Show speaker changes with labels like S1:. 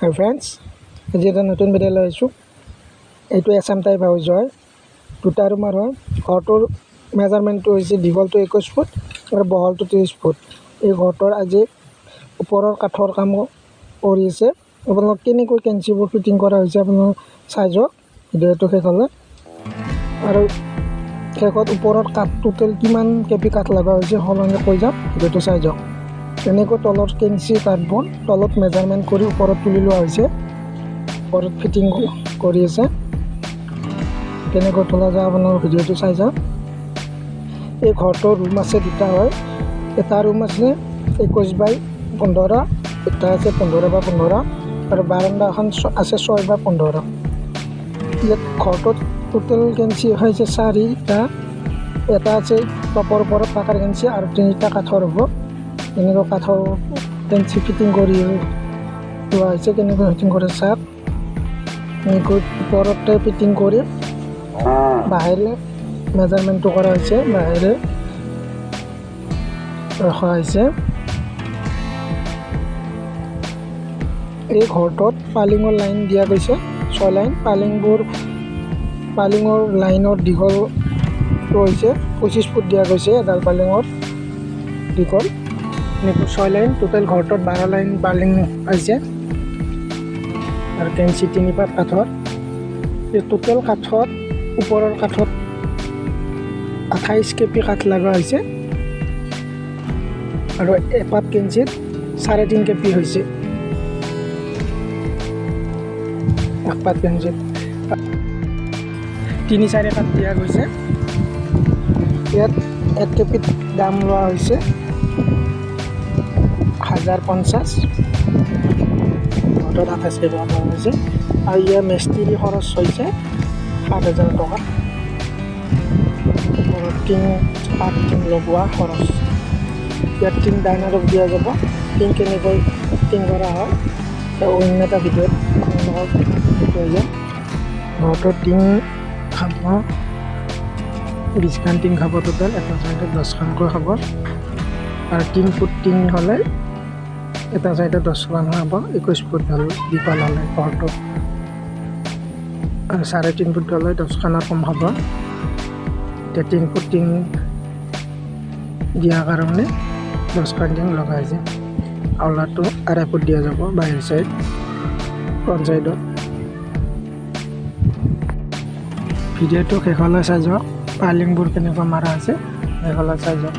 S1: হাই friends, আজি এটা নতুন ভিডিঅ' লৈ আহিছোঁ। এইটো এছাম টাইপ হাউচ হয়, দুটা ৰুমৰ হয়। ঘৰটোৰ মেজাৰমেণ্টটো হৈছে দীঘলটো 21 ফুট আৰু বহলটো 30 ফুট। এই ঘৰটোৰ আজি ওপৰৰ কাঠৰ কাম কৰি আছে। আপোনালোক কেনেকৈ কেঞ্চিবোৰ ফিটিং কৰা হৈছে আপোনালোক চাই যাওক ভিডিঅ'টো শেষলৈ। আৰু শেষত ওপৰত কাঠ টোটেল কিমান কেপি কাঠ লগা হৈছে সলনি কৈ যাম, ভিডিঅ'টো চাই যাওক। এনেকৈ তলত কেঞ্চি কাঠবোৰ তলত মেজাৰমেণ্ট কৰি ওপৰত তুলি লোৱা হৈছে। ওপৰত ফিটিং কৰি আছে, কেনেকৈ তোলা যায় আপোনাৰ ভিডিঅ'টো চাই যাওক। এই ঘৰটোৰ ৰুম আছে দুটা হয়। এটা ৰুম আছে 21x15, এটা আছে 15x15 আৰু বাৰাণ্ডাখন আছে 6x15। ইয়াত ঘৰটোত টোটেল কেঞ্চি হৈছে 4টা। এটা আছে টপৰ ওপৰত পাকাৰ কেঞ্চি আৰু 3টা কাঠৰ হ'ব। এনেকৈ কাঠৰ কেঞ্চি ফিটিং কৰি লোৱা হৈছে। কেনেকৈ ফিটিং কৰে চাওক। এনেকৈ ওপৰতে ফিটিং কৰি বাহিৰে মেজাৰমেণ্টটো কৰা হৈছে, বাহিৰে ৰখা হৈছে। এই ঘৰটোত পালিঙৰ লাইন দিয়া গৈছে 6 লাইন। পালিঙৰ লাইনৰ দীঘলটো হৈছে 25 ফুট দিয়া গৈছে। এডাল পালিঙৰ দীঘল এনেকৈ 6 লাইন। টোটেল ঘৰটোত 12 লাইন পালিং হৈছে আৰু কেঞ্চি 3 পাত কাঠৰ। এই টোটেল কাঠত ওপৰৰ কাঠত 28 কেপি কাঠ লগা হৈছে আৰু এপাত কেঞ্চিত 3.5 কেপি হৈছে। একপাত কেঞ্চিত 3-4 কাঠ দিয়া গৈছে। ইয়াত 1 কেপিত দাম লোৱা হৈছে 1050। ঘৰটোত 28 কেপি লোৱা হৈছে আৰু ইয়াৰ মিস্ত্ৰী খৰচ হৈছে 7,000 টকা। পাত টিং লগোৱা খৰচ। ইয়াত টিং ডাইনাৰত দিয়া যাব। টিং কেনেকৈ ফিটিং কৰা হয় অন্য এটা ভিডিঅ'ত আপোনালোকক দেখুৱাই যাম। ঘৰটোত টিং খাব 20খান টিং খাব। টোটেল এটা চাইডত 10খানকৈ খাব আৰু 3 ফুট টিং হ'লে এটা চাইডত 10খান খাব। 21 ফুট হ'ল দীঘল হ'লে ঘৰটো আৰু 3.5 ফুট হ'লে 10খানৰ কম খাব। এতিয়া 3 ফুট টিং দিয়াৰ কাৰণে 10খান টিং লগাইছে। আউলাটো 2.5 ফুট দিয়া যাব বাহিৰ চাইড ফ্ৰণ্ট চাইডত। ভিডিঅ'টো শেষলৈ চাই যাওক, পালিংবোৰ কেনেকুৱা মাৰা আছে শেষলৈ চাই যাওক।